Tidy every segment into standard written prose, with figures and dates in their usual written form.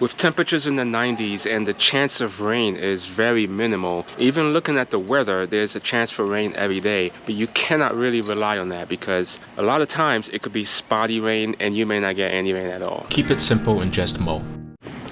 With temperatures in the 90s and the chance of rain is very minimal, even looking at the weather, there's a chance for rain every day, but you cannot really rely on that because a lot of times it could be spotty rain and you may not get any rain at all. Keep it simple and just mow.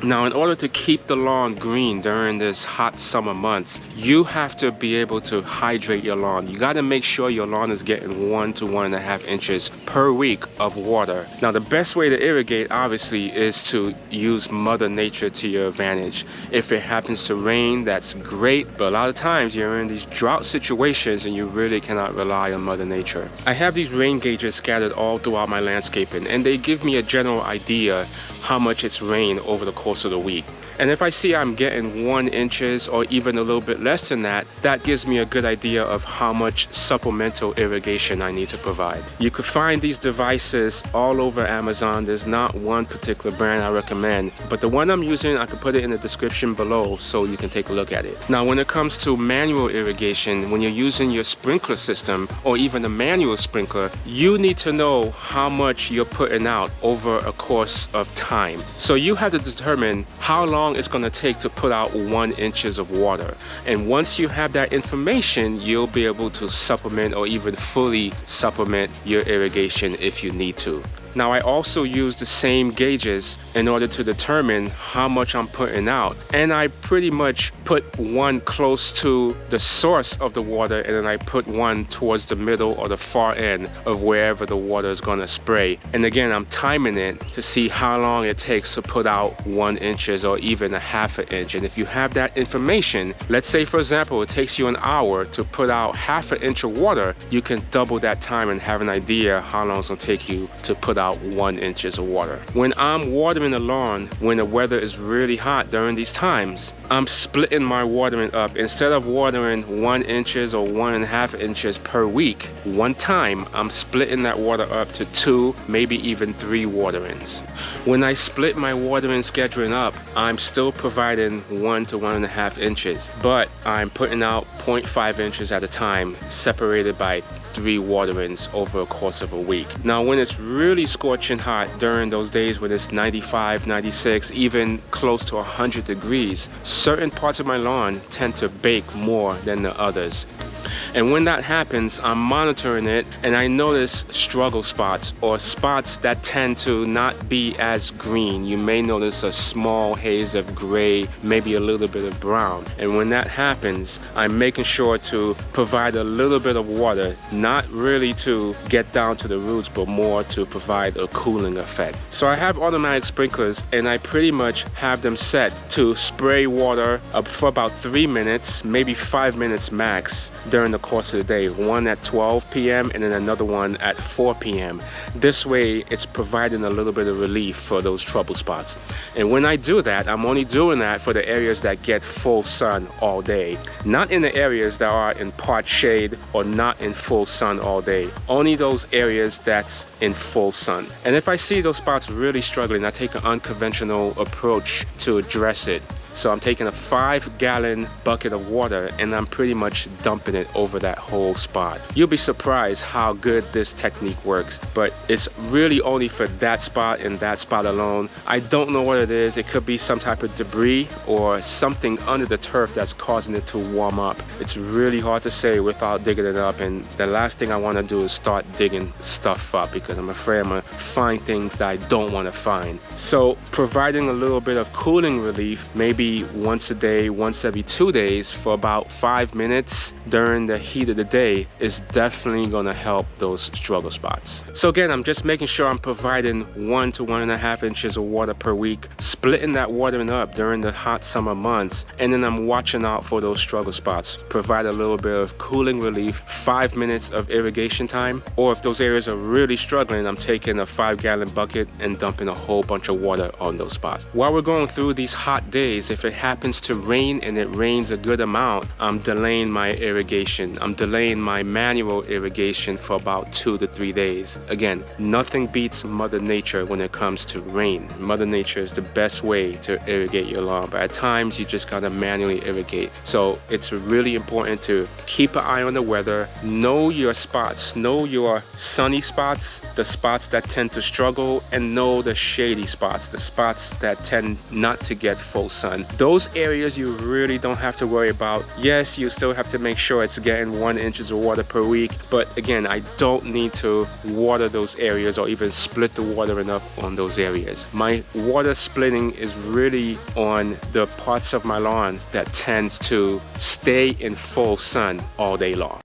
Now, in order to keep the lawn green during this hot summer months, you have to be able to hydrate your lawn. You got to make sure your lawn is getting 1 to 1.5 inches per week of water. Now, the best way to irrigate, obviously, is to use Mother Nature to your advantage. If it happens to rain, that's great, but a lot of times you're in these drought situations and you really cannot rely on Mother Nature. I have these rain gauges scattered all throughout my landscaping, and they give me a general idea how much it's rained over the course of the week. And if I see I'm getting 1 inches or even a little bit less than that, that gives me a good idea of how much supplemental irrigation I need to provide. You could find these devices all over Amazon. There's not one particular brand I recommend, but the one I'm using, I could put it in the description below so you can take a look at it. Now, when it comes to manual irrigation, when you're using your sprinkler system or even a manual sprinkler, you need to know how much you're putting out over a course of time. So you have to determine how long it's going to take to put out 1 inches of water. And once you have that information, you'll be able to supplement or even fully supplement your irrigation if you need to. Now, I also use the same gauges in order to determine how much I'm putting out. And I pretty much put one close to the source of the water, and then I put one towards the middle or the far end of wherever the water is going to spray. And again, I'm timing it to see how long it takes to put out 1 inches or even 1/2 inch. And if you have that information, let's say, for example, it takes you an hour to put out 1/2 inch of water, you can double that time and have an idea how long it's going to take you to put out 1 inches of water. When I'm watering the lawn, when the weather is really hot during these times, I'm splitting my watering up. Instead of watering 1 inches or 1.5 inches per week, one time, I'm splitting that water up to 2, maybe even 3 waterings. When I split my watering scheduling up, I'm still providing 1 to 1.5 inches, but I'm putting out 0.5 inches at a time, separated by 3 waterings over a course of a week. Now, when it's really scorching hot during those days when it's 95, 96, even close to 100 degrees, certain parts of my lawn tend to bake more than the others. And when that happens, I'm monitoring it and I notice struggle spots or spots that tend to not be as green. You may notice a small haze of gray, maybe a little bit of brown. And when that happens, I'm making sure to provide a little bit of water, not really to get down to the roots, but more to provide a cooling effect. So I have automatic sprinklers and I pretty much have them set to spray water up for about 3 minutes, maybe 5 minutes max during the course of the day. One at 12 p.m. and then another one at 4 p.m. This way it's providing a little bit of relief for those trouble spots. And when I do that, I'm only doing that for the areas that get full sun all day, not in the areas that are in part shade or not in full sun all day, only those areas that's in full sun. And if I see those spots really struggling, I take an unconventional approach to address it. So I'm taking a 5-gallon bucket of water and I'm pretty much dumping it over that whole spot. You'll be surprised how good this technique works, but it's really only for that spot and that spot alone. I don't know what it is. It could be some type of debris or something under the turf that's causing it to warm up. It's really hard to say without digging it up, and the last thing I want to do is start digging stuff up because I'm afraid I'm going to find things that I don't want to find. So providing a little bit of cooling relief, maybe once a day, once every 2 days for about 5 minutes during the heat of the day, is definitely going to help those struggle spots. So again, I'm just making sure I'm providing 1 to 1.5 inches of water per week, splitting that watering up during the hot summer months, and then I'm watching out for those struggle spots. Provide a little bit of cooling relief, 5 minutes of irrigation time, or if those areas are really struggling, I'm taking a 5-gallon bucket and dumping a whole bunch of water on those spots. While we're going through these hot days, is if it happens to rain and it rains a good amount, I'm delaying my irrigation. I'm delaying my manual irrigation for about 2 to 3 days. Again, nothing beats Mother Nature when it comes to rain. Mother Nature is the best way to irrigate your lawn, but at times you just gotta manually irrigate. So it's really important to keep an eye on the weather, know your spots, know your sunny spots, the spots that tend to struggle, and know the shady spots, the spots that tend not to get full sun. Those areas you really don't have to worry about. Yes, you still have to make sure it's getting 1 inch of water per week, but again, I don't need to water those areas or even split the water enough on those areas. My water splitting is really on the parts of my lawn that tends to stay in full sun all day long.